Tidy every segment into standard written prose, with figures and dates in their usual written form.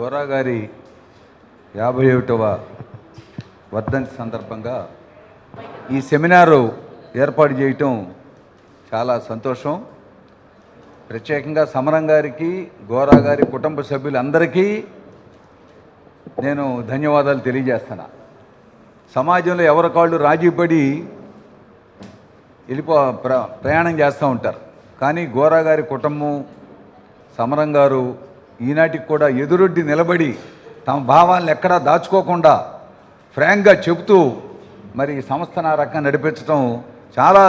గోరా గారి 51వ వర్ధంతి సందర్భంగా ఈ సెమినారు ఏర్పాటు చేయటం చాలా సంతోషం. ప్రత్యేకంగా సమరం గారికి, గోరా గారి కుటుంబ సభ్యులందరికీ నేను ధన్యవాదాలు తెలియజేస్తున్నా. సమాజంలో ఎవరి కాళ్ళు రాజీపడి ప్రయాణం చేస్తూ ఉంటారు. కానీ గోరా గారి కుటుంబం, సమరం గారు ఈనాటికి కూడా ఎదురొడ్డి నిలబడి తమ భావాలను ఎక్కడా దాచుకోకుండా ఫ్రాంక్గా చెబుతూ మరి సంస్థను ఆ రకంగా నడిపించడం చాలా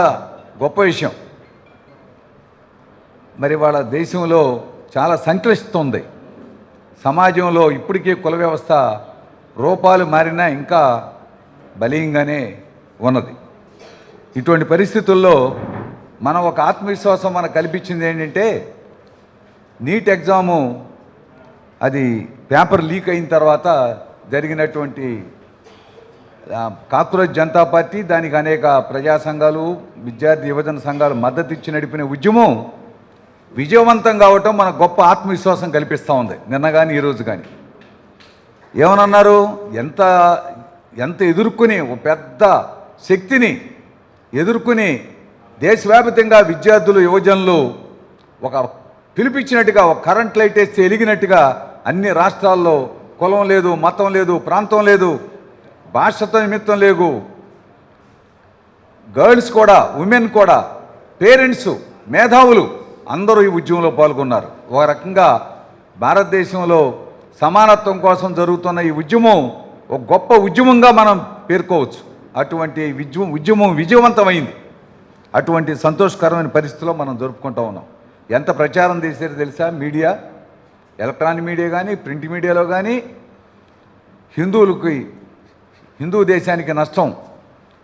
గొప్ప విషయం. మరి వాళ్ళ దేశంలో చాలా సంక్లిష్టం. సమాజంలో ఇప్పటికీ కుల వ్యవస్థ రూపాలు మారినా ఇంకా బలీయంగానే ఉన్నది. ఇటువంటి పరిస్థితుల్లో మనం ఒక ఆత్మవిశ్వాసం మనకు కల్పించింది ఏంటంటే, నీట్ ఎగ్జాము అది పేపర్ లీక్ అయిన తర్వాత జరిగినటువంటి కాక్రోచ్ జనతా పార్టీ, దానికి అనేక ప్రజా సంఘాలు, విద్యార్థి యువజన సంఘాలు మద్దతు ఇచ్చి నడిపిన ఉద్యమం విజయవంతం కావటం మనకు గొప్ప ఆత్మవిశ్వాసం కల్పిస్తూ ఉంది. నిన్న కానీ ఈరోజు కానీ ఏమనన్నారు, ఎంత ఎదుర్కొని ఒక పెద్ద శక్తిని ఎదుర్కొని దేశవ్యాప్తంగా విద్యార్థులు, యువజనులు ఒక పిలిపించినట్టుగా, ఒక కరెంట్ లైట్ వేస్తే వెలిగినట్టుగా అన్ని రాష్ట్రాల్లో కులం లేదు, మతం లేదు, ప్రాంతం లేదు, భాషతో నిమిత్తం లేదు, గర్ల్స్ కూడా, ఉమెన్ కూడా, పేరెంట్స్, మేధావులు అందరూ ఈ ఉద్యమంలో పాల్గొన్నారు. ఒక రకంగా భారతదేశంలో సమానత్వం కోసం జరుగుతున్న ఈ ఉద్యమం ఒక గొప్ప ఉద్యమంగా మనం పేర్కోవచ్చు. అటువంటి ఉద్యమం విజయవంతమైంది. అటువంటి సంతోషకరమైన పరిస్థితిలో మనం జరుపుకుంటూ ఉన్నాం. ఎంత ప్రచారం చేశారో తెలుసా? మీడియా, ఎలక్ట్రానిక్ మీడియా కానీ, ప్రింట్ మీడియాలో కానీ హిందూ దేశానికి నష్టం,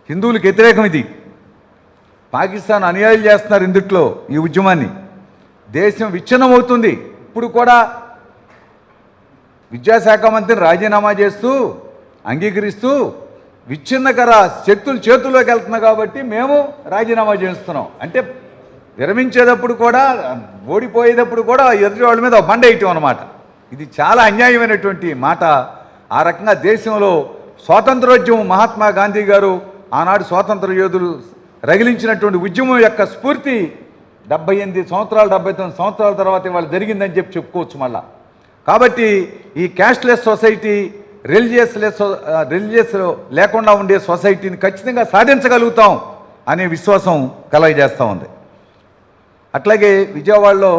హిందువులకు వ్యతిరేకం, ఇది పాకిస్తాన్ అనుయాయులు చేస్తున్నారు ఇందుట్లో ఈ ఉద్యమాన్ని. దేశం విచ్ఛిన్నమవుతుంది. ఇప్పుడు కూడా విద్యాశాఖ మంత్రిని రాజీనామా చేస్తూ అంగీకరిస్తూ విచ్ఛిన్నకర శక్తులు చేతుల్లోకి వెళ్తున్నాయి కాబట్టి మేము రాజీనామా చేస్తున్నాం అంటే, విరమించేటప్పుడు కూడా, ఓడిపోయేటప్పుడు కూడా ఎదుటి వాళ్ళ మీద బండ వేయటం అన్నమాట. ఇది చాలా అన్యాయమైనటువంటి మాట. ఆ రకంగా దేశంలో స్వాతంత్రోద్యమం, మహాత్మా గాంధీ గారు ఆనాడు స్వాతంత్ర యోధులు రగిలించినటువంటి ఉద్యమం యొక్క స్ఫూర్తి 78 సంవత్సరాలు, 79 సంవత్సరాల తర్వాత ఇవాళ జరిగిందని చెప్పుకోవచ్చు మళ్ళా. కాబట్టి ఈ క్యాస్ట్లెస్ సొసైటీ, రిలీజియస్ లేకుండా ఉండే సొసైటీని ఖచ్చితంగా సాధించగలుగుతాం అనే విశ్వాసం కలగజేస్తూ ఉంది. అట్లాగే విజయవాడలో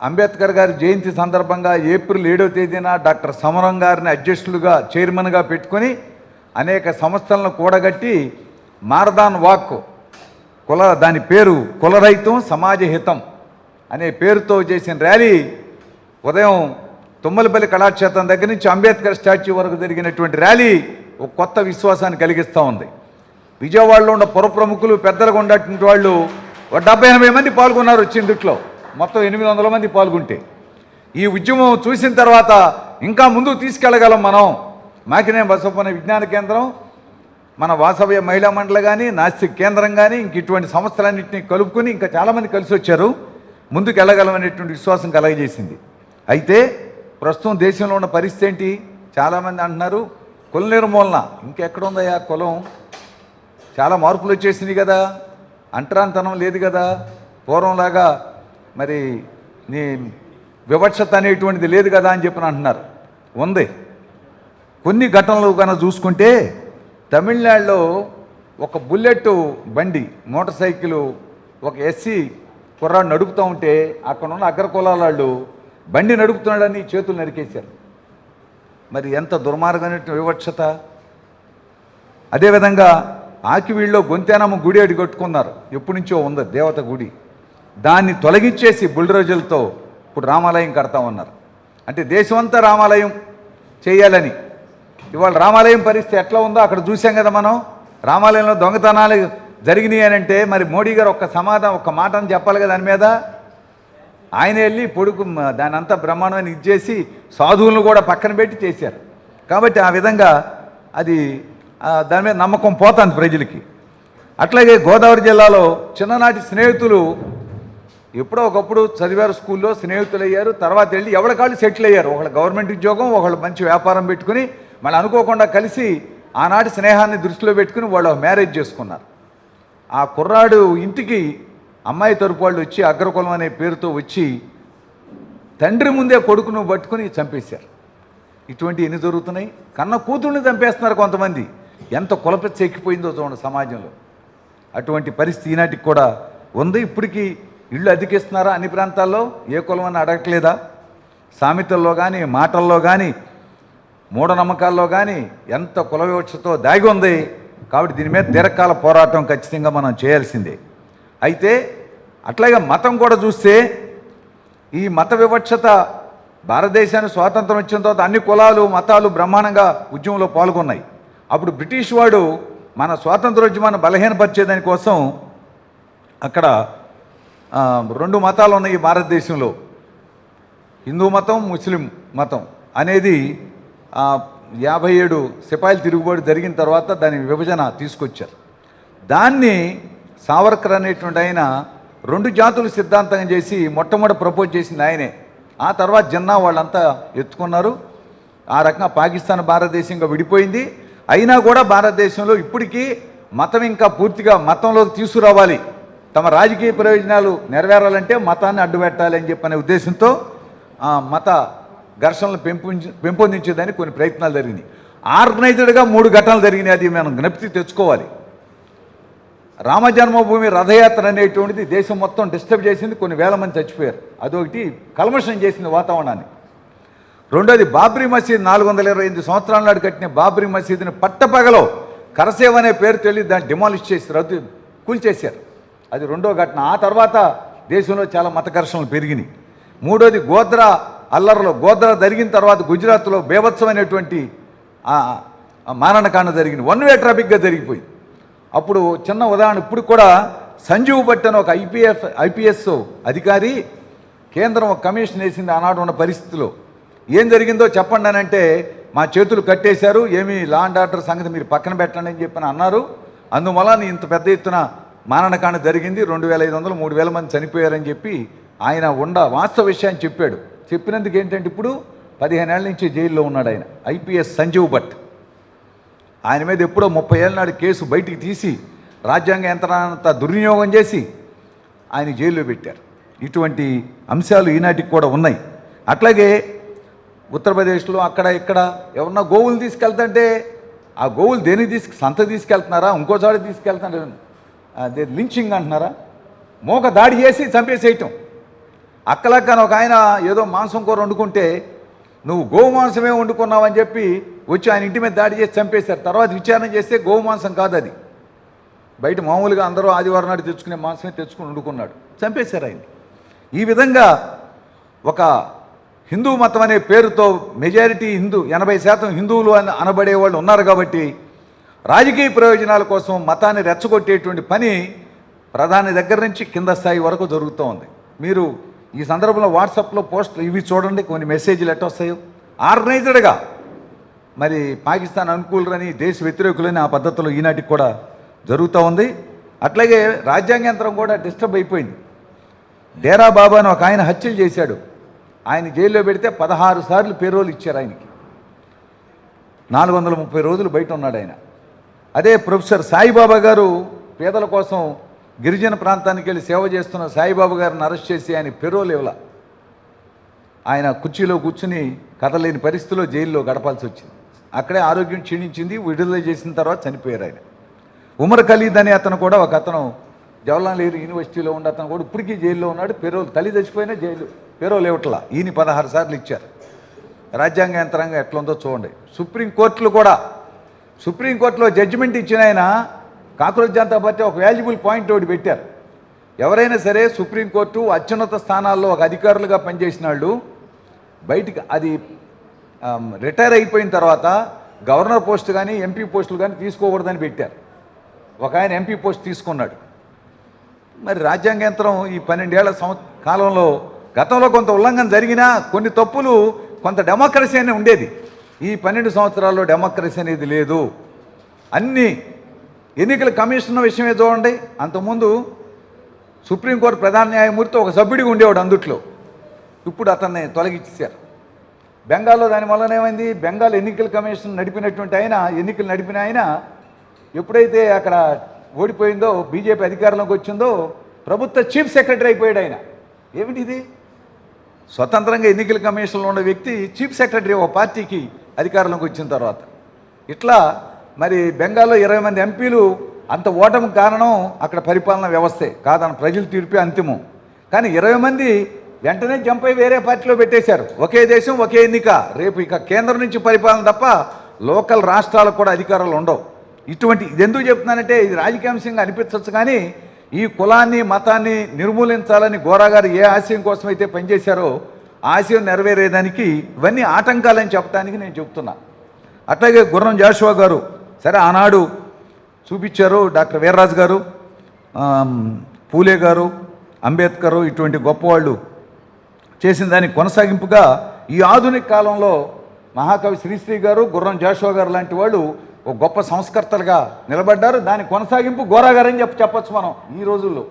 అంబేద్కర్ గారి జయంతి సందర్భంగా ఏప్రిల్ 7వ తేదీన డాక్టర్ సమరం గారిని అధ్యక్షులుగా, చైర్మన్గా పెట్టుకొని అనేక సంస్థలను కూడగట్టి మారదాన్ వాక్, దాని పేరు కులరహితం సమాజ హితం అనే పేరుతో చేసిన ర్యాలీ ఉదయం తుమ్మలపల్లి కళాక్షేత్రం దగ్గర నుంచి అంబేద్కర్ స్టాచ్యూ వరకు జరిగినటువంటి ర్యాలీ ఒక కొత్త విశ్వాసాన్ని కలిగిస్తూ ఉంది. విజయవాడలో ఉన్న పుర ప్రముఖులు, పెద్దలుగా ఉన్నటువంటి వాళ్ళు 70-80 మంది పాల్గొన్నారు. వచ్చిందిట్లో మొత్తం 800 మంది పాల్గొంటే ఈ ఉద్యమం చూసిన తర్వాత ఇంకా ముందుకు తీసుకెళ్ళగలం మనం. మాకినే బసవపన విజ్ఞాన కేంద్రం, మన వాసవ్య మహిళా మండలి కానీ, నాస్తిక్ కేంద్రం కానీ, ఇంక ఇటువంటి సంస్థలన్నింటినీ కలుపుకొని ఇంకా చాలామంది కలిసి వచ్చారు. ముందుకు వెళ్ళగలం అనేటువంటి విశ్వాసం కలగజేసింది. అయితే ప్రస్తుతం దేశంలో ఉన్న పరిస్థితి ఏంటి? చాలామంది అంటున్నారు కుల నిర్మూలన. ఇంకెక్కడుందయ్యా కులం? చాలా మార్పులు వచ్చేసినాయి కదా, అంటరాంతనం లేదు కదా, పూర్వంలాగా మరి నీ వివక్షత అనేటువంటిది లేదు కదా అని చెప్పి అంటున్నారు. ఉంది. కొన్ని ఘటనలు కనుక చూసుకుంటే, తమిళనాడులో ఒక బుల్లెట్ బండి, మోటార్ సైకిల్ ఒక ఎస్సీ కుర్రాడు నడుపుతూ ఉంటే అక్కడ ఉన్న అగ్రకులాల వాళ్ళు బండి నడుపుతున్నాడని చేతులు నరికేశారు. మరి ఎంత దుర్మార్గమైన వివక్షత! అదేవిధంగా ఆకివీళ్ళలో గొంతేనమ్మ గుడి అడి కట్టుకున్నారు. ఎప్పటి నుంచో ఉంది దేవత గుడి. దాన్ని తొలగించేసి బుల్డోజర్లతో ఇప్పుడు రామాలయం కడతా ఉన్నారు. అంటే దేశమంతా రామాలయం చేయాలని. ఇవాళ రామాలయం పరిస్థితి ఎట్లా ఉందో అక్కడ చూసాం కదా మనం. రామాలయంలో దొంగతనాలు జరిగినాయి అని అంటే మరి మోడీ గారు ఒక్క మాట అని చెప్పాలి కదా దాని మీద. ఆయన వెళ్ళి దాని అంతా బ్రహ్మాండమైన ఇచ్చేసి సాధువులను కూడా పక్కన పెట్టి చేశారు. కాబట్టి ఆ విధంగా అది దాని మీద నమ్మకం పోతుంది ప్రజలకి. అట్లాగే గోదావరి జిల్లాలో చిన్ననాటి స్నేహితులు ఎప్పుడో ఒకప్పుడు చదివారు, స్కూల్లో స్నేహితులు అయ్యారు, తర్వాత వెళ్ళి ఎవరికాళ్ళు సెటిల్ అయ్యారు. ఒకళ్ళు గవర్నమెంట్ ఉద్యోగం, ఒకళ్ళు మంచి వ్యాపారం పెట్టుకుని మళ్ళీ అనుకోకుండా కలిసి ఆనాటి స్నేహాన్ని దృష్టిలో పెట్టుకుని వాళ్ళు మ్యారేజ్ చేసుకున్నారు. ఆ కుర్రాడు ఇంటికి అమ్మాయి తరపు వాళ్ళు వచ్చి అగ్రకులం అనే పేరుతో వచ్చి తండ్రి ముందే కొడుకును పట్టుకుని చంపేశారు. ఇటువంటి ఎన్ని జరుగుతున్నాయి. కన్న కూతుర్ని చంపేస్తున్నారు కొంతమంది. ఎంత కులపెచ్చ ఎక్కిపోయిందో చూడండి సమాజంలో. అటువంటి పరిస్థితి ఈనాటికి కూడా ఉంది. ఇప్పటికీ ఇళ్ళు అధికిస్తున్నారా అన్ని ప్రాంతాల్లో? ఏ కులం అని అడగట్లేదా? సామెతల్లో కానీ, మాటల్లో కానీ, మూఢనమ్మకాల్లో కానీ ఎంత కుల వివక్షతో దాగి ఉంది. కాబట్టి దీని మీద దీర్ఘకాల పోరాటం ఖచ్చితంగా మనం చేయాల్సిందే. అయితే అట్లాగే మతం కూడా చూస్తే ఈ మత వివక్షత భారతదేశానికి స్వాతంత్రం వచ్చిన తర్వాత అన్ని కులాలు మతాలు బ్రహ్మాండంగా ఉద్యమంలో పాల్గొన్నాయి. అప్పుడు బ్రిటిష్ వాడు మన స్వాతంత్రోద్యమాన్ని బలహీనపరిచేదాని కోసం అక్కడ 2 మతాలు ఉన్నాయి భారతదేశంలో, హిందూ మతం, ముస్లిం మతం అనేది 57 సిపాయిల తిరుగుబాటు జరిగిన తర్వాత దాని విభజన తీసుకొచ్చారు. దాన్ని సావర్కర్ అనేటువంటి ఆయన 2 జాతులు సిద్ధాంతం చేసి మొట్టమొదటి ప్రపోజ్ చేసింది ఆయనే. ఆ తర్వాత జిన్నా వాళ్ళంతా ఎత్తుకున్నారు. ఆ రకంగా పాకిస్తాన్ భారతదేశంగా విడిపోయింది. అయినా కూడా భారతదేశంలో ఇప్పటికీ మతం ఇంకా పూర్తిగా మతంలోకి తీసుకురావాలి, తమ రాజకీయ ప్రయోజనాలు నెరవేరాలంటే మతాన్ని అడ్డుపెట్టాలి అని చెప్పనే ఉద్దేశంతో మత ఘర్షణలు పెంపొందించేదానికి కొన్ని ప్రయత్నాలు జరిగినాయి. ఆర్గనైజ్డ్గా 3 ఘటనలు జరిగినాయి. అది మనం జ్ఞప్తి తెచ్చుకోవాలి. రామజన్మభూమి రథయాత్ర అనేటువంటిది దేశం మొత్తం డిస్టర్బ్ చేసింది, కొన్ని వేల మంది చచ్చిపోయారు. అదొకటి కల్మషం చేసింది వాతావరణాన్ని. రెండోది బాబ్రీ మసీద్, 428 సంవత్సరాల నాడు కట్టిన బాబ్రీ మసీదుని పట్టపగలో కరసేవ్ అనే పేరుతో వెళ్ళి దాన్ని డిమాలిష్ చేసి కూల్చేశారు. అది 2వ ఘటన. ఆ తర్వాత దేశంలో చాలా మత ఘర్షణలు పెరిగినాయి. మూడోది గోద్రా అల్లర్లో, గోద్రా జరిగిన తర్వాత గుజరాత్లో బేభత్సమైనటువంటి మారణకాండ జరిగింది. 1 వే ట్రాఫిక్గా జరిగిపోయింది. అప్పుడు చిన్న ఉదాహరణ, ఇప్పుడు కూడా సంజీవ్ భట్ అని ఒక ఐపీఎస్ అధికారి కేంద్రం ఒక కమిషన్ వేసింది ఆనాడు ఉన్న పరిస్థితిలో. ఏం జరిగిందో చెప్పండి అని అంటే మా చేతులు కట్టేశారు, ఏమీ లా అండ్ ఆర్డర్ సంగతి మీరు పక్కన పెట్టండి అని చెప్పని అన్నారు. అందువల్ల ఇంత పెద్ద ఎత్తున మారణకాండ జరిగింది, 2500 3000 మంది చనిపోయారని చెప్పి ఆయన వాస్తవ విషయాన్ని చెప్పాడు. చెప్పినందుకు ఏంటంటే ఇప్పుడు 15 ఏళ్ల నుంచి జైల్లో ఉన్నాడు ఆయన, ఐపీఎస్ సంజీవ్ భట్. ఆయన మీద ఎప్పుడో 30 ఏళ్ళ నాడు కేసు బయటికి తీసి రాజ్యాంగ యంత్రాంతా దుర్వినియోగం చేసి ఆయన జైల్లో పెట్టారు. ఇటువంటి అంశాలు ఈనాటికి కూడా ఉన్నాయి. అట్లాగే ఉత్తరప్రదేశ్లో అక్కడ ఇక్కడ ఎవరన్నా గోవులు తీసుకెళ్తుంటే ఆ గోవులు దేనికి సంత తీసుకెళ్తున్నారా, ఇంకోసారి తీసుకెళ్తున్నారు, అదే లించింగ్ అంటున్నారా, మోక దాడి చేసి చంపేసేయటం. అక్కలక్కన ఒక ఆయన ఏదో మాంసం కూర వండుకుంటే నువ్వు గోవు మాంసమే వండుకున్నావు అని చెప్పి వచ్చి ఆయన ఇంటి మీద దాడి చేసి చంపేశారు. తర్వాత విచారణ చేస్తే గోవు మాంసం కాదు, అది బయట మామూలుగా అందరూ ఆదివారం నాడు తెచ్చుకునే మాంసమే తెచ్చుకుని వండుకున్నాడు, చంపేశారు ఆయన. ఈ విధంగా ఒక హిందూ మతం అనే పేరుతో మెజారిటీ 80% హిందువులు అని అనబడే వాళ్ళు ఉన్నారు. కాబట్టి రాజకీయ ప్రయోజనాల కోసం మతాన్ని రెచ్చగొట్టేటువంటి పని ప్రధాని దగ్గర నుంచి కింద స్థాయి వరకు జరుగుతూ ఉంది. మీరు ఈ సందర్భంలో వాట్సాప్లో పోస్టులు ఇవి చూడండి, కొన్ని మెసేజ్లు ఎట్ట వస్తాయో. ఆర్గనైజ్డ్గా మరి పాకిస్తాన్ అనుకూలులని, దేశ వ్యతిరేకులని ఆ పద్ధతిలో ఈనాటికి కూడా జరుగుతూ ఉంది. అట్లాగే రాజ్యాంగ యంత్రం కూడా డిస్టర్బ్ అయిపోయింది. డేరా బాబా అని ఒక ఆయన హత్యలు చేశాడు, ఆయన జైల్లో పెడితే 16 సార్లు పేరోలు ఇచ్చారు ఆయనకి. 430 రోజులు బయట ఉన్నాడు ఆయన. అదే ప్రొఫెసర్ సాయిబాబా గారు పేదల కోసం గిరిజన ప్రాంతానికి వెళ్ళి సేవ చేస్తున్న సాయిబాబా గారిని అరెస్ట్ చేసి ఆయన పెరోల్ ఇవ్వాల. ఆయన కుర్చీలో కూర్చుని కదలేని పరిస్థితిలో జైల్లో గడపాల్సి వచ్చింది. అక్కడే ఆరోగ్యం క్షీణించింది, విడుదల చేసిన తర్వాత చనిపోయారు ఆయన. ఉమర్ ఖలీద్ అనే అతను కూడా, ఒక అతను జవహర్లాల్ నెహ్రూ యూనివర్సిటీలో ఉండే అతను కూడా ఇప్పటికీ జైల్లో ఉన్నాడు. పెరోల్ తల్లి చచ్చిపోయినా జైలు పెరోల్ ఇవ్వట్లా. ఈయన 16 సార్లు ఇచ్చారు. రాజ్యాంగ యంత్రాంగం ఎట్లుందో చూడండి. సుప్రీంకోర్టులో జడ్జిమెంట్ ఇచ్చిన ఆయన కాక్రోచ్ జనతా పార్టీ ఒక వాల్యుబుల్ పాయింట్ ఒకటి పెట్టారు. ఎవరైనా సరే సుప్రీంకోర్టు అత్యున్నత స్థానాల్లో ఒక అధికారులుగా పనిచేసిన వాళ్ళు బయటికి అది రిటైర్ అయిపోయిన తర్వాత గవర్నర్ పోస్ట్ కానీ ఎంపీ పోస్టులు కానీ తీసుకోకూడదని పెట్టారు. ఒక ఆయన ఎంపీ పోస్ట్ తీసుకున్నాడు. మరి రాజ్యాంగ యంత్రం ఈ 12 ఏళ్ల కాలంలో గతంలో కొంత ఉల్లంఘన జరిగినా కొన్ని తప్పులు, కొంత డెమోక్రసీ అనేది ఉండేది. ఈ 12 సంవత్సరాల్లో డెమోక్రసీ అనేది లేదు. అన్ని ఎన్నికల కమిషన్ విషయమే చూడండి. అంతకుముందు సుప్రీంకోర్టు ప్రధాన న్యాయమూర్తి ఒక సభ్యుడిగా ఉండేవాడు అందుట్లో. ఇప్పుడు అతన్ని తొలగించారు. బెంగాల్లో దానివల్ల ఏమైంది, బెంగాల్ ఎన్నికల కమిషన్ నడిపినటువంటి ఆయన, ఎన్నికలు నడిపిన ఆయన ఎప్పుడైతే అక్కడ ఓడిపోయిందో, బీజేపీ అధికారంలోకి వచ్చిందో, ప్రభుత్వ చీఫ్ సెక్రటరీ అయిపోయాడు ఆయన. ఏమిటిది? స్వతంత్రంగా ఎన్నికల కమిషన్లో ఉన్న వ్యక్తి చీఫ్ సెక్రటరీ ఒక పార్టీకి అధికారంలోకి వచ్చిన తర్వాత. ఇట్లా మరి బెంగాల్లో 20 మంది ఎంపీలు అంత ఓటమికి కారణం అక్కడ పరిపాలన వ్యవస్థే కాదని ప్రజలు తీర్పే అంతిమం. కానీ 20 మంది వెంటనే జంప్ అయి వేరే పార్టీలో పెట్టేశారు. ఒకే దేశం ఒకే ఎన్నిక. రేపు ఇక కేంద్రం నుంచి పరిపాలన తప్ప లోకల్ రాష్ట్రాలకు కూడా అధికారాలు ఉండవు. ఇది ఎందుకు చెప్తున్నానంటే, ఇది రాజకీయాంశంగా అనిపించవచ్చు, కానీ ఈ కులాన్ని మతాన్ని నిర్మూలించాలని గోరా గారు ఏ ఆశయం కోసం అయితే పనిచేశారో ఆ ఆశయం నెరవేరేదానికి ఇవన్నీ ఆటంకాలని చెప్పడానికి నేను చెప్తున్నా. అట్లాగే గుర్రం జాషువా గారు సరే ఆనాడు చూపించారు, డాక్టర్ వీర్రాజు గారు, పూలే గారు, అంబేద్కర్ ఇటువంటి గొప్పవాళ్ళు చేసిన దానికి కొనసాగింపుగా ఈ ఆధునిక కాలంలో మహాకవి శ్రీశ్రీ గారు, గుర్రం జాషువా గారు లాంటి వాళ్ళు ఒక గొప్ప సంస్కర్తలుగా నిలబడ్డారు. దాని కొనసాగింపు గోరా గారు అని చెప్పచ్చు మనం ఈ రోజుల్లో.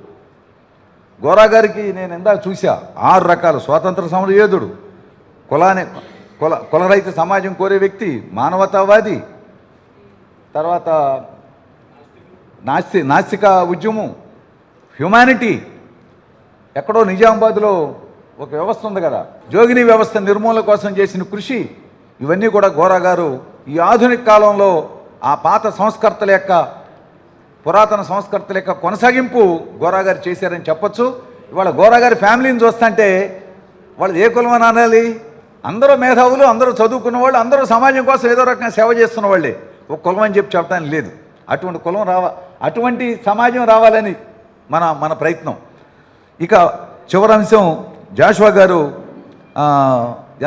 గోరా గారికి నేను ఇందాక చూసా, 6 రకాల స్వాతంత్ర సమరయోధుడు, కులరహిత సమాజం కోరే వ్యక్తి, మానవతావాది, తర్వాత నాస్తిక ఉద్యమం, హ్యుమానిటీ. ఎక్కడో నిజామాబాద్లో ఒక వ్యవస్థ ఉంది కదా, జోగిని వ్యవస్థ నిర్మూలన కోసం చేసిన కృషి, ఇవన్నీ కూడా గోరా గారు ఈ ఆధునిక కాలంలో ఆ పాత సంస్కర్తల యొక్క, పురాతన సంస్కర్తల యొక్క కొనసాగింపు గోరా గారు చేశారని చెప్పచ్చు. ఇవాళ గోరా గారి ఫ్యామిలీని చూస్తుంటే వాళ్ళు ఏ కులం అని అనాలి? అందరూ మేధావులు, అందరూ చదువుకున్న వాళ్ళు, అందరూ సమాజం కోసం ఏదో రకంగా సేవ చేస్తున్న వాళ్ళే. ఒక కులం అని చెప్పడానికి లేదు. అటువంటి కులం అటువంటి సమాజం రావాలని మన ప్రయత్నం. ఇక చివరి అంశం, జాషువా గారు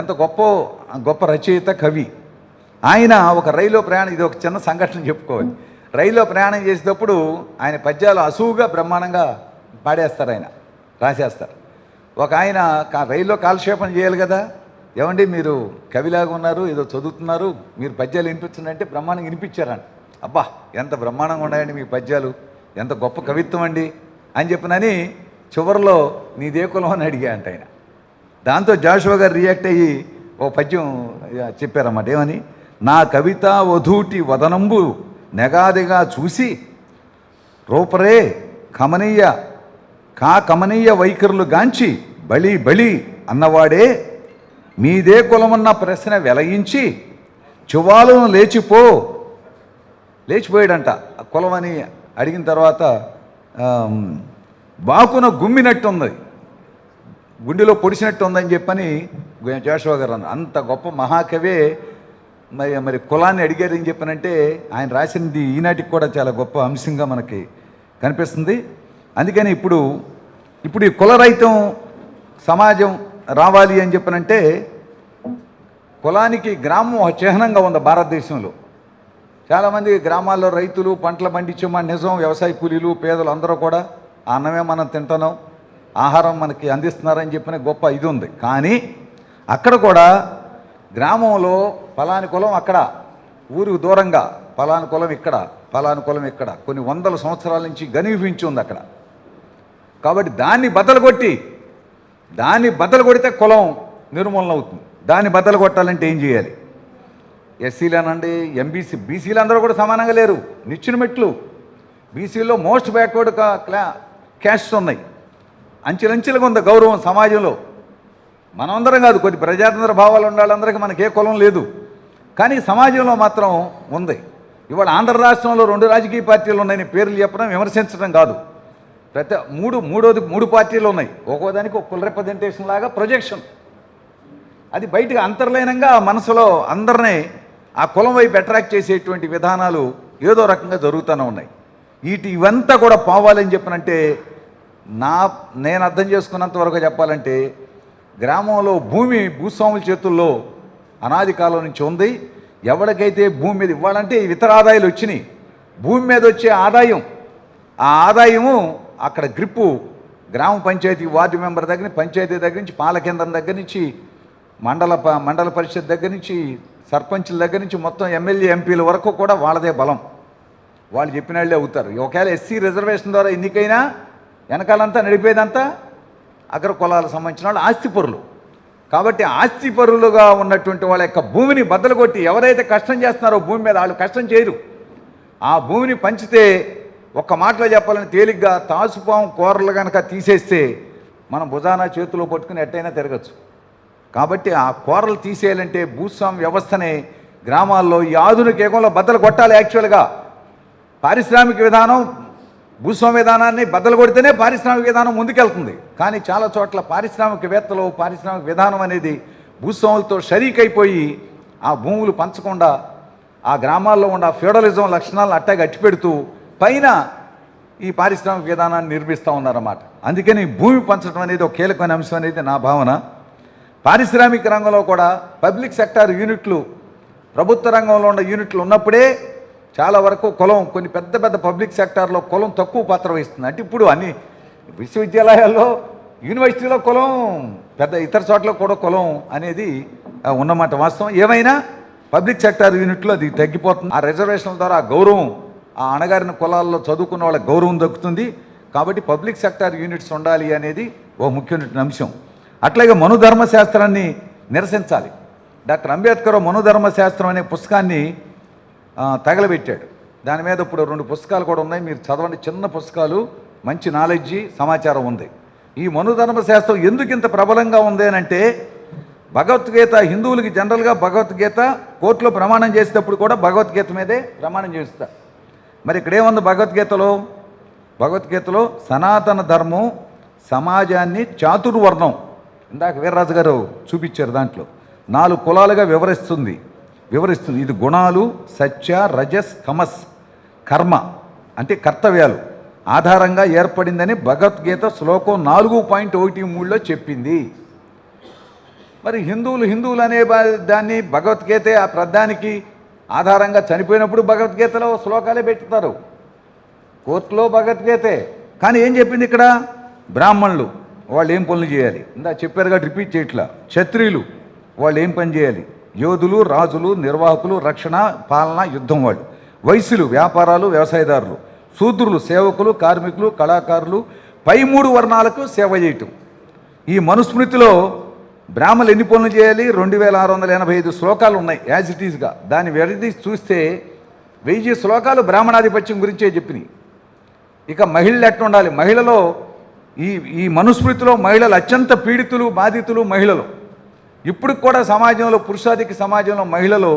ఎంత గొప్ప రచయిత, కవి. ఆయన ఒక రైల్లో ప్రయాణం, ఇది ఒక చిన్న సంఘటన చెప్పుకోవాలి. రైల్లో ప్రయాణం చేసేటప్పుడు ఆయన పద్యాలు అసువుగా బ్రహ్మాండంగా పాడేస్తారు, ఆయన రాసేస్తారు. ఒక ఆయన రైల్లో కాలక్షేపం చేయాలి కదా, ఏమండి మీరు కవిలాగా ఉన్నారు, ఏదో చదువుతున్నారు, మీరు పద్యాలు వినిపించండి బ్రహ్మాండంగా వినిపించారంట. అబ్బా ఎంత బ్రహ్మాండంగా ఉన్నాయండి మీ పద్యాలు, ఎంత గొప్ప కవిత్వం అండి అని చెప్పినని చివరిలో నీదే కులం అని అడిగా అంట ఆయన. దాంతో జాషువా గారు రియాక్ట్ అయ్యి ఓ పద్యం చెప్పారన్నమాట. ఏమని? నా కవిత వధూటి వదనంబు నెగాదిగా చూసి రూపరే కమనీయ వైఖరులు గాంచి బలి అన్నవాడే మీదే కులమన్న ప్రశ్న వెలయించి చువాలను లేచిపోయాడంట. కులమని అడిగిన తర్వాత బాకున గుమ్మినట్టుంది, గుండెలో పొడిచినట్టు ఉందని చెప్పని జాషువా గారు అన్నారు. అంత గొప్ప మహాకవే మరి కులాన్ని అడిగారని చెప్పనంటే ఆయన రాసినది ఈనాటికి కూడా చాలా గొప్ప అంశంగా మనకి కనిపిస్తుంది. అందుకని ఇప్పుడు ఈ కులరహితం సమాజం రావాలి అని చెప్పనంటే, కులానికి గ్రామం ఒక చిహ్నంగా ఉంది భారతదేశంలో. చాలామంది గ్రామాల్లో రైతులు పంటలు పండించమని నిజం, వ్యవసాయ కూలీలు, పేదలు అందరూ కూడా ఆ అన్నమే మనం తింటున్నాం, ఆహారం మనకి అందిస్తున్నారని చెప్పిన గొప్ప ఇది ఉంది. కానీ అక్కడ కూడా గ్రామంలో ఫలాని కులం అక్కడ, ఊరికి దూరంగా ఫలాని కులం ఇక్కడ, ఫలాని కులం ఇక్కడ, కొన్ని వందల సంవత్సరాల నుంచి గనిపించి ఉంది అక్కడ. కాబట్టి దాన్ని బద్దలు కొడితే కులం నిర్మూలన అవుతుంది. దాన్ని బద్దలు కొట్టాలంటే ఏం చేయాలి? ఎస్సీలనండి, ఎంబీసీ, బీసీలు అందరూ కూడా సమానంగా లేరు, నిచ్చిన మెట్లు. బీసీలో మోస్ట్ బ్యాక్వర్డ్ క్యాస్ట్స్ ఉన్నాయి, అంచెలంచెలుగా ఉంది గౌరవం సమాజంలో. మనమందరం కాదు, కొద్ది ప్రజాతంత్ర భావాలు ఉన్న వాళ్ళందరికీ మనకి ఏ కులం లేదు, కానీ సమాజంలో మాత్రం ఉంది. ఇవాళ ఆంధ్ర రాష్ట్రంలో 2 రాజకీయ పార్టీలు ఉన్నాయని పేర్లు చెప్పడం, విమర్శించడం కాదు. మూడు పార్టీలు ఉన్నాయి, ఒక్కోదానికి ఒక కుల రిప్రజెంటేషన్ లాగా ప్రొజెక్షన్. అది బయటకు అంతర్లీనంగా మనసులో అందరినీ ఆ కులం వైపు అట్రాక్ట్ చేసేటువంటి విధానాలు ఏదో రకంగా జరుగుతూనే ఉన్నాయి. ఇవంతా కూడా పోవాలని చెప్పనంటే, నేను అర్థం చేసుకున్నంత వరకు చెప్పాలంటే, గ్రామంలో భూస్వాముల చేతుల్లో అనాది కాలం నుంచి ఉంది. ఎవరికైతే భూమి మీద ఇవ్వాలంటే ఇతర ఆదాయాలు వచ్చినాయి, భూమి మీద వచ్చే ఆదాయం, ఆ ఆదాయము అక్కడ గ్రిప్పు గ్రామ పంచాయతీ వార్డు మెంబర్ దగ్గర నుంచి, పంచాయతీ దగ్గర నుంచి, పాల కేంద్రం దగ్గర నుంచి, మండల పరిషత్ దగ్గర నుంచి, సర్పంచుల దగ్గర నుంచి మొత్తం ఎమ్మెల్యే ఎంపీల వరకు కూడా వాళ్ళదే బలం. వాళ్ళు చెప్పిన వాళ్ళే అవుతారు. ఒకవేళ ఎస్సీ రిజర్వేషన్ ద్వారా ఎన్నికైనా వెనకాలంతా నడిపేదంతా అగ్ర కులాలకు సంబంధించిన వాళ్ళు ఆస్తిపరులు. కాబట్టి ఆస్తిపరులుగా ఉన్నటువంటి వాళ్ళ యొక్క భూమిని బద్దలు కొట్టి ఎవరైతే కష్టం చేస్తున్నారో భూమి మీద వాళ్ళు కష్టం చేయరు. ఆ భూమిని పంచితే ఒక్క మాటలో చెప్పాలని తేలిగ్గా తాసుపాము కూరలు కనుక తీసేస్తే మనం భుజాన చేతిలో పట్టుకుని ఎట్టయినా తిరగచ్చు. కాబట్టి ఆ కూరలు తీసేయాలంటే భూస్వామ్య వ్యవస్థనే గ్రామాల్లో ఈ ఆధునిక యుగంలో బద్దలు కొట్టాలి. యాక్చువల్గా పారిశ్రామిక విధానం భూస్వామ్య విధానాన్ని బద్దలు కొడితేనే పారిశ్రామిక విధానం ముందుకెళ్తుంది. కానీ చాలా చోట్ల పారిశ్రామికవేత్తలు పారిశ్రామిక విధానం అనేది భూస్వాములతో షరీకైపోయి ఆ భూములు పంచకుండా ఆ గ్రామాల్లో ఉన్న ఫ్యూడలిజం లక్షణాలను అట్టాగా అట్టిపెడుతూ పైన ఈ పారిశ్రామిక విధానాన్ని నిర్మిస్తూ ఉన్నారన్నమాట. అందుకని భూమి పంచడం అనేది ఒక కీలకమైన అంశం అనేది నా భావన. పారిశ్రామిక రంగంలో కూడా పబ్లిక్ సెక్టార్ యూనిట్లు ప్రభుత్వ రంగంలో ఉన్న యూనిట్లు ఉన్నప్పుడే చాలా వరకు కులం కొన్ని పెద్ద పెద్ద పబ్లిక్ సెక్టార్లో కులం తక్కువ పాత్ర వహిస్తుంది. అంటే ఇప్పుడు అన్ని విశ్వవిద్యాలయాల్లో యూనివర్సిటీలో కులం పెద్ద ఇతర చోట్ల కూడా కులం అనేది ఉన్నమాట వాస్తవం. ఏమైనా పబ్లిక్ సెక్టార్ యూనిట్లో అది తగ్గిపోతుంది. ఆ రిజర్వేషన్ల ద్వారా ఆ గౌరవం ఆ అణగారిన కులాల్లో చదువుకున్న వాళ్ళకి గౌరవం దక్కుతుంది. కాబట్టి పబ్లిక్ సెక్టార్ యూనిట్స్ ఉండాలి అనేది ఓ ముఖ్యమైన అంశం. అట్లాగే మనుధర్మశాస్త్రాన్ని నిరసించాలి. డాక్టర్ అంబేద్కర్ మనుధర్మశాస్త్రం అనే పుస్తకాన్ని తగలబెట్టాడు. దాని మీద ఇప్పుడు 2 పుస్తకాలు కూడా ఉన్నాయి, మీరు చదవండి. చిన్న పుస్తకాలు, మంచి నాలెడ్జి సమాచారం ఉంది. ఈ మనుధర్మశాస్త్రం ఎందుకు ఇంత ప్రబలంగా ఉంది అని అంటే భగవద్గీత హిందువులకి జనరల్గా భగవద్గీత కోర్టులో ప్రమాణం చేసేటప్పుడు కూడా భగవద్గీత మీదే ప్రమాణం చేస్తారు. మరి ఇక్కడేముంది భగవద్గీతలో సనాతన ధర్మం సమాజాన్ని చాతుర్వర్ణం, ఇందాక వీర్రాజు గారు చూపించారు, దాంట్లో 4 కులాలుగా వివరిస్తుంది. ఇది గుణాలు, సత్య, రజస్, తమస్, కర్మ అంటే కర్తవ్యాలు ఆధారంగా ఏర్పడిందని భగవద్గీత శ్లోకం 4.13లో చెప్పింది. మరి హిందువులు అనే దాన్ని భగవద్గీత ఆ ప్రధానికి ఆధారంగా చనిపోయినప్పుడు భగవద్గీతలో శ్లోకాలే పెట్టుతారు, కోర్టులో భగవద్గీతే. కానీ ఏం చెప్పింది ఇక్కడ? బ్రాహ్మణులు వాళ్ళు ఏం పనులు చేయాలి, ఇందా చెప్పారు కాబట్టి రిపీట్ చేయట్లా. క్షత్రియులు వాళ్ళు ఏం పని చేయాలి, యోధులు, రాజులు, నిర్వాహకులు, రక్షణ, పాలన, యుద్ధం వాళ్ళు, వైశ్యులు వ్యాపారాలు, వ్యవసాయదారులు, శూద్రులు సేవకులు, కార్మికులు, కళాకారులు, పై 3 వర్ణాలకు సేవ చేయటం. ఈ మనుస్మృతిలో బ్రాహ్మణులు ఎన్ని పనులు చేయాలి? 2685 శ్లోకాలు ఉన్నాయి యాజ్ ఇట్ ఈజ్గా. దాన్ని విడదీసి చూస్తే 1000 శ్లోకాలు బ్రాహ్మణాధిపత్యం గురించే చెప్పినాయి. ఇక మహిళలు ఎట్లా ఉండాలి, మహిళలో ఈ మనుస్మృతిలో మహిళలు అత్యంత పీడితులు, బాధితులు మహిళలు. ఇప్పుడు కూడా సమాజంలో పురుషాధిక సమాజంలో మహిళలు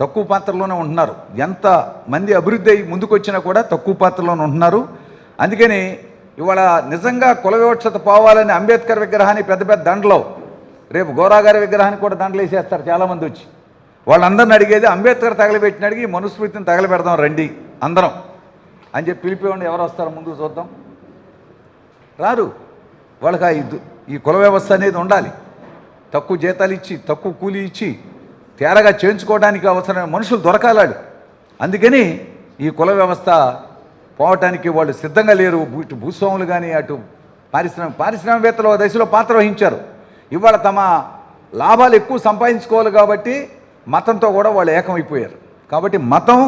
తక్కువ పాత్రలోనే ఉంటున్నారు. ఎంత మంది అభివృద్ధి అయ్యి ముందుకు వచ్చినా కూడా తక్కువ పాత్రలోనే ఉంటున్నారు. అందుకని ఇవాళ నిజంగా కుల వివక్షత పోవాలని అంబేద్కర్ విగ్రహాన్ని పెద్ద పెద్ద దండలో, రేపు గోరాగారి విగ్రహాన్ని కూడా దండలు వేసేస్తారు చాలామంది వచ్చి. వాళ్ళందరిని అడిగేది అంబేద్కర్ తగలబెట్టిన అడిగి ఈ మనుస్మృతిని తగలబెడదాం రండి అందరం అని చెప్పి పిలిపివ్వండి. ఎవరు వస్తారో ముందుకు చూద్దాం. రారు. వాళ్ళకి ఈ కుల వ్యవస్థ అనేది ఉండాలి. తక్కువ జీతాలు ఇచ్చి తక్కువ కూలీ ఇచ్చి తేరగా చేయించుకోవడానికి అవసరమైన మనుషులు దొరకాలాడు. అందుకని ఈ కుల వ్యవస్థ పోవటానికి వాళ్ళు సిద్ధంగా లేరు. ఇటు భూస్వాములు కానీ అటు పారిశ్రామికవేత్తలు దశలో పాత్ర వహించారు. ఇవాళ తమ లాభాలు ఎక్కువ సంపాదించుకోవాలి కాబట్టి మతంతో కూడా వాళ్ళు ఏకమైపోయారు. కాబట్టి మతం,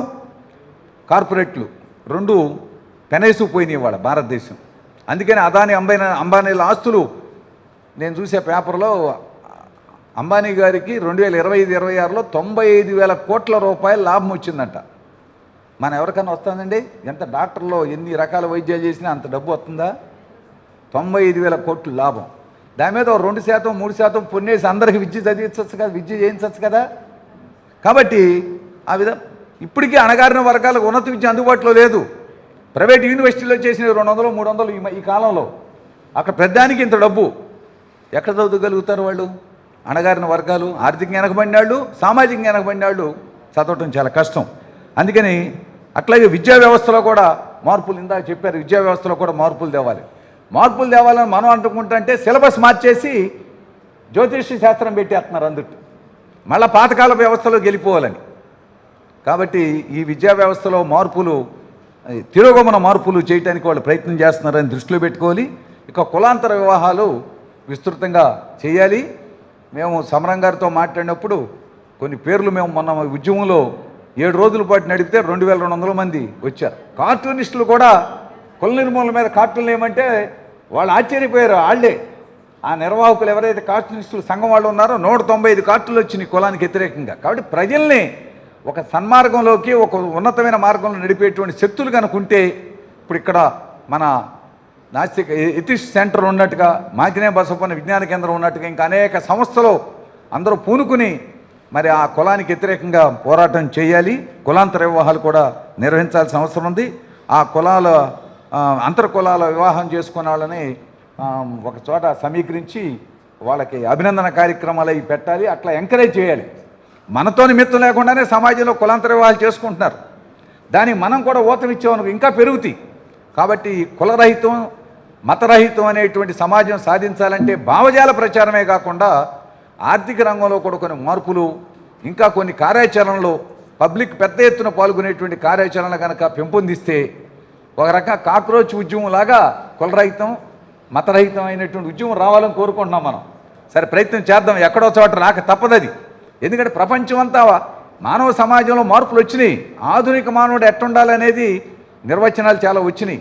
కార్పొరేట్లు 2 పెనేసుకుపోయినాయి ఇవాళ భారతదేశం. అందుకని అదాని అంబానీల ఆస్తులు నేను చూసే పేపర్లో అంబానీ గారికి 2025-26లో 95,000 కోట్ల రూపాయల లాభం వచ్చిందంట. మన ఎవరికన్నా వస్తుందండి? ఎంత డాక్టర్లో ఎన్ని రకాల వైద్యాలు చేసినా అంత డబ్బు వస్తుందా? 95,000 కోట్లు లాభం. దాని మీద 2%, 3% పొన్నేసి అందరికి విద్య చదివించవచ్చు కదా, విద్య చేయించవచ్చు కదా. కాబట్టి ఆ విధంగా ఇప్పటికీ అణగారిన వర్గాలకు ఉన్నత విద్య అందుబాటులో లేదు. ప్రైవేట్ యూనివర్సిటీలో చేసిన 200, 300 ఈ కాలంలో అక్కడ పెద్దానికి ఇంత డబ్బు ఎక్కడ చదవగలుగుతారు వాళ్ళు? అణగారిన వర్గాలు, ఆర్థికంగా వెనకబడిన వాళ్ళు, సామాజికంగా వెనకబడిన వాళ్ళు చదవటం చాలా కష్టం. అందుకని అట్లాగే విద్యా వ్యవస్థలో కూడా మార్పులు, ఇందాక చెప్పారు, విద్యా వ్యవస్థలో కూడా మార్పులు తేవాలని మనం అనుకుంటుంటే సిలబస్ మార్చేసి జ్యోతిష్య శాస్త్రం పెట్టేస్తున్నారు అందుకు, మళ్ళీ పాతకాల వ్యవస్థలో గెలిపోవాలని. కాబట్టి ఈ విద్యా వ్యవస్థలో మార్పులు, తిరోగమన మార్పులు చేయడానికి వాళ్ళు ప్రయత్నం చేస్తున్నారని దృష్టిలో పెట్టుకోవాలి. ఇక కులాంతర వివాహాలు విస్తృతంగా చేయాలి. మేము సమరం గారితో మాట్లాడినప్పుడు కొన్ని పేర్లు మేము మొన్న ఉద్యమంలో 7 రోజుల పాటు నడిపితే 2,200 మంది వచ్చారు. కార్టూనిస్టులు కూడా కుల నిర్మూలన మీద కార్టూన్లు ఏమంటే వాళ్ళు ఆశ్చర్యపోయారు. వాళ్ళే ఆ నిర్వాహకులు ఎవరైతే కార్టూనిస్టులు సంఘం వాళ్ళు ఉన్నారో 195 కార్టూన్లు వచ్చినాయి కులానికి వ్యతిరేకంగా. కాబట్టి ప్రజల్ని ఒక సన్మార్గంలోకి, ఒక ఉన్నతమైన మార్గంలో నడిపేటువంటి శక్తులు కనుకుంటే ఇప్పుడు ఇక్కడ మన నాస్తిక ఎథిస్ట్ సెంటర్ ఉన్నట్టుగా, మాకినే బసవన్న విజ్ఞాన కేంద్రం ఉన్నట్టుగా ఇంకా అనేక సంస్థలు అందరూ పూనుకుని మరి ఆ కులానికి వ్యతిరేకంగా పోరాటం చేయాలి. కులాంతర వివాహాలు కూడా నిర్వహించాల్సిన అవసరం ఉంది. ఆ కులాల అంతర్ కులాల వివాహం చేసుకునే వాళ్ళని ఒక చోట సమీకరించి వాళ్ళకి అభినందన కార్యక్రమాలు అవి పెట్టాలి. అట్లా ఎంకరేజ్ చేయాలి. మనతో నిమిత్తం లేకుండానే సమాజంలో కులాంతర వివాహాలు చేసుకుంటున్నారు. దానికి మనం కూడా ఊతమిచ్చామనుకో ఇంకా పెరుగుతాయి. కాబట్టి కులరహితం, మతరహితం అనేటువంటి సమాజం సాధించాలంటే భావజాల ప్రచారమే కాకుండా ఆర్థిక రంగంలో కూడా కొన్ని మార్పులు, ఇంకా కొన్ని కార్యాచరణలు, పబ్లిక్ పెద్ద ఎత్తున పాల్గొనేటువంటి కార్యాచరణ కనుక పెంపొందిస్తే ఒక రకంగా కాక్రోచ్ ఉద్యమం లాగా కులరహితం, మతరహితం అయినటువంటి ఉద్యమం రావాలని కోరుకుంటున్నాం మనం. సరే, ప్రయత్నం చేద్దాం. ఎక్కడో చోట రాక తప్పదది. ఎందుకంటే ప్రపంచం అంతా మానవ సమాజంలో మార్పులు వచ్చినాయి. ఆధునిక మానవుడు ఎట్టుండాలనేది నిర్వచనాలు చాలా వచ్చినాయి.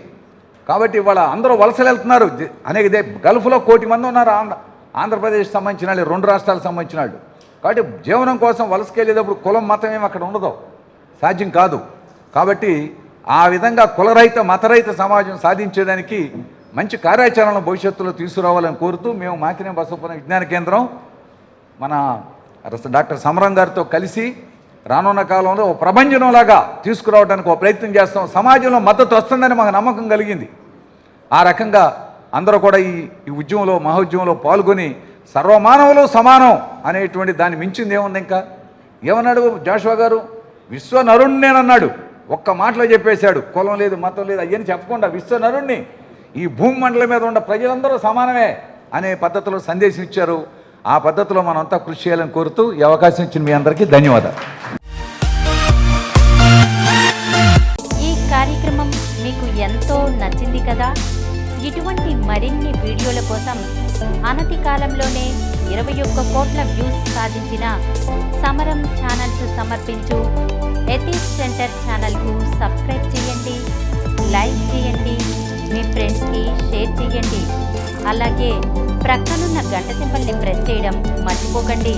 కాబట్టి ఇవాళ అందరూ వలసలు వెళ్తున్నారు. అనేక గల్ఫ్లో 1 కోటి మంది ఉన్నారు. ఆంధ్రప్రదేశ్ సంబంధించిన వాళ్ళు, 2 రాష్ట్రాలకు సంబంధించిన వాళ్ళు. కాబట్టి జీవనం కోసం వలసకెళ్ళేటప్పుడు కులం, మతం ఏమి అక్కడ ఉండదు, సాధ్యం కాదు. కాబట్టి ఆ విధంగా కులరహిత, మతరహిత సమాజం సాధించేదానికి మంచి కార్యాచరణను భవిష్యత్తులో తీసుకురావాలని కోరుతూ మేము మాకినే బసవన్న విజ్ఞాన కేంద్రం మన డాక్టర్ సమరం గారితో కలిసి రానున్న కాలంలో ఒక ప్రభంజనంలాగా తీసుకురావడానికి ఒక ప్రయత్నం చేస్తాం. సమాజంలో మద్దతు వస్తుందని మాకు నమ్మకం కలిగింది. ఆ రకంగా అందరూ కూడా ఈ ఉద్యమంలో, మహోద్యమంలో పాల్గొని సర్వమానవులు సమానం అనేటువంటి దాన్ని మించింది ఏముంది? ఇంకా ఏమన్నాడు జాషువా గారు? విశ్వనరుణ్ణేనన్నాడు. ఒక్క మాటలో చెప్పేశాడు. కులం లేదు, మతం లేదు అయ్యని చెప్పకుండా విశ్వనరుణ్ణి, ఈ భూమి మండలం మీద ఉన్న ప్రజలందరూ సమానమే అనే పద్ధతిలో సందేశం ఇచ్చారు. ఆ పద్ధతిలో మనం అంతా కృషి చేయాలని కోరుతూ ఈ అవకాశం ఇచ్చిన మీ అందరికీ ధన్యవాదాలు. ఈ కార్యక్రమం మీకు ఎంతో నచ్చింది కదా? ఇటువంటి మరిన్ని వీడియోల కోసం అనతి కాలంలోనే 21 కోట్ల వ్యూస్ సాధించిన సమరం ఛానల్స్ సమర్పించు ఎథిస్ట్ సెంటర్ ఛానల్కు సబ్స్క్రైబ్ చేయండి, లైక్ చేయండి, మీ ఫ్రెండ్స్కి షేర్ చేయండి. అలాగే ప్రక్కనున్న గంట సింబల్ని ప్రెస్ చేయడం మర్చిపోకండి.